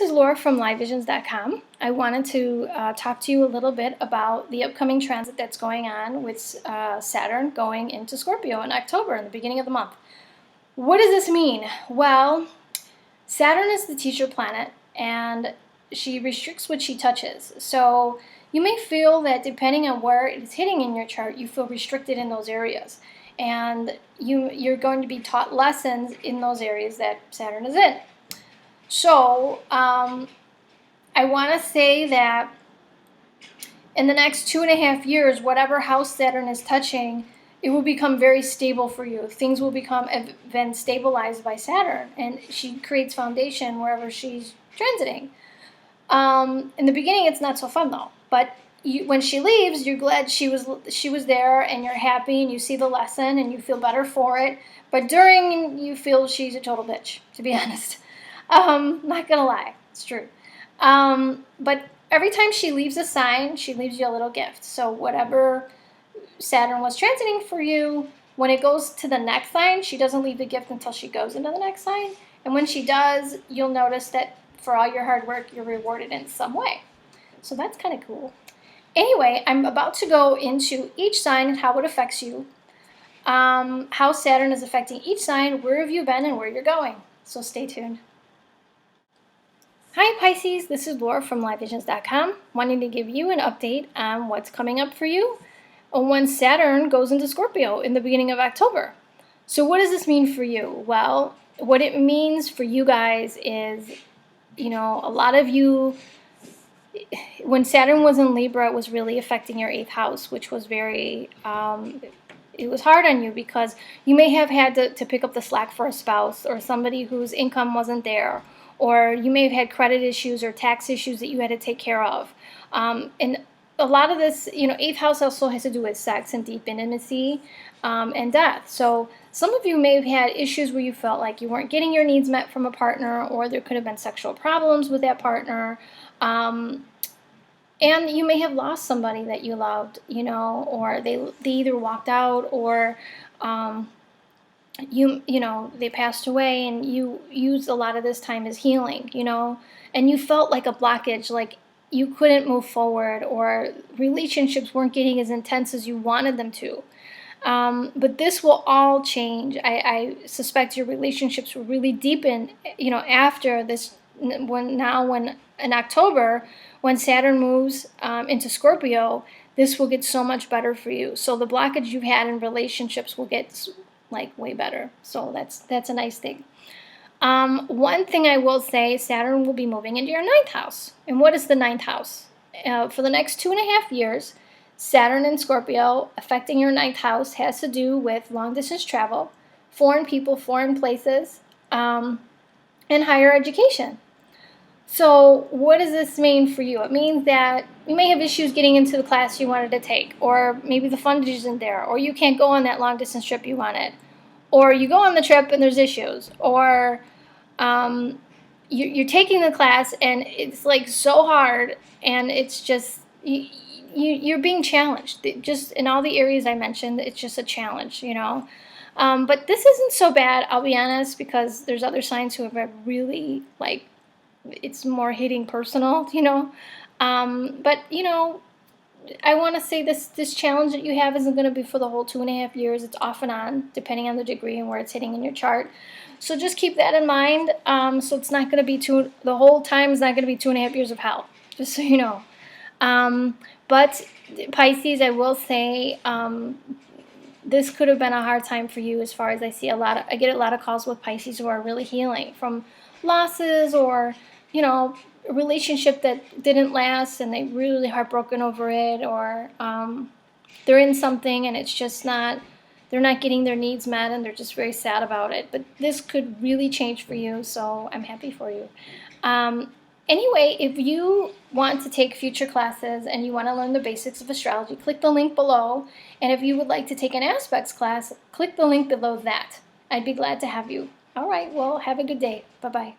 This is Laura from LIVEVISIONZ.com. I wanted to talk to you a little bit about the upcoming transit that's going on with Saturn going into Scorpio in October, in the beginning of the month. What does this mean? Well, Saturn is the teacher planet, and she restricts what she touches. So you may feel that depending on where it's hitting in your chart, you feel restricted in those areas. And you're going to be taught lessons in those areas that Saturn is in. So I want to say that in the next 2.5 years, whatever house Saturn is touching, it will become very stable for you. Things will become then stabilized by Saturn, and she creates foundation wherever she's transiting. In the beginning, it's not so fun though. But when she leaves, you're glad she was there, and you're happy, and you see the lesson, and you feel better for it. But during, you feel she's a total bitch, to be honest. Not gonna lie, it's true. But every time she leaves a sign, she leaves you a little gift. So whatever Saturn was transiting for you, when it goes to the next sign, she doesn't leave the gift until she goes into the next sign. And when she does, you'll notice that for all your hard work, you're rewarded in some way. So that's kind of cool. Anyway, I'm about to go into each sign and how it affects you, how Saturn is affecting each sign, where have you been, and where you're going. So stay tuned. Hi Pisces, this is Laura from LiveVisions.com, wanting to give you an update on what's coming up for you when Saturn goes into Scorpio in the beginning of October. So what does this mean for you? Well, what it means for you guys is, a lot of you, when Saturn was in Libra, it was really affecting your 8th house, which was very, it was hard on you because you may have had to pick up the slack for a spouse or somebody whose income wasn't there. Or you may have had credit issues or tax issues that you had to take care of. And a lot of this, 8th house also has to do with sex and deep intimacy and death. So some of you may have had issues where you felt like you weren't getting your needs met from a partner, or there could have been sexual problems with that partner. And you may have lost somebody that you loved, or they either walked out or they passed away, and you used a lot of this time as healing, and you felt like a blockage, like you couldn't move forward, or relationships weren't getting as intense as you wanted them to. But this will all change. I suspect your relationships will really deepen, after this, when in October, when Saturn moves into Scorpio, this will get so much better for you. So the blockage you've had in relationships will get way better. So that's a nice thing. One thing I will say, Saturn will be moving into your 9th house. And what is the 9th house? For the next 2.5 years, Saturn in Scorpio affecting your 9th house has to do with long distance travel, foreign people, foreign places, and higher education. So what does this mean for you? It means that you may have issues getting into the class you wanted to take, or maybe the fundage isn't there, or you can't go on that long distance trip you wanted, or you go on the trip and there's issues, or you're taking the class and it's like so hard, and it's just you're being challenged. Just in all the areas I mentioned, it's just a challenge, But this isn't so bad, I'll be honest, because there's other signs who have really it's more hitting personal, But, I want to say this challenge that you have isn't going to be for the whole 2.5 years. It's off and on, depending on the degree and where it's hitting in your chart. So just keep that in mind. So it's not going to be the whole time is not going to be 2.5 years of hell, just so you know. But Pisces, I will say, this could have been a hard time for you, as far as I see I get a lot of calls with Pisces who are really healing from losses, or a relationship that didn't last and they're really heartbroken over it, or they're in something and it's just they're not getting their needs met, and they're just very sad about it. But this could really change for you, so I'm happy for you. Anyway, if you want to take future classes and you want to learn the basics of astrology, click the link below. And if you would like to take an aspects class, click the link below that. I'd be glad to have you. All right, well, have a good day. Bye-bye.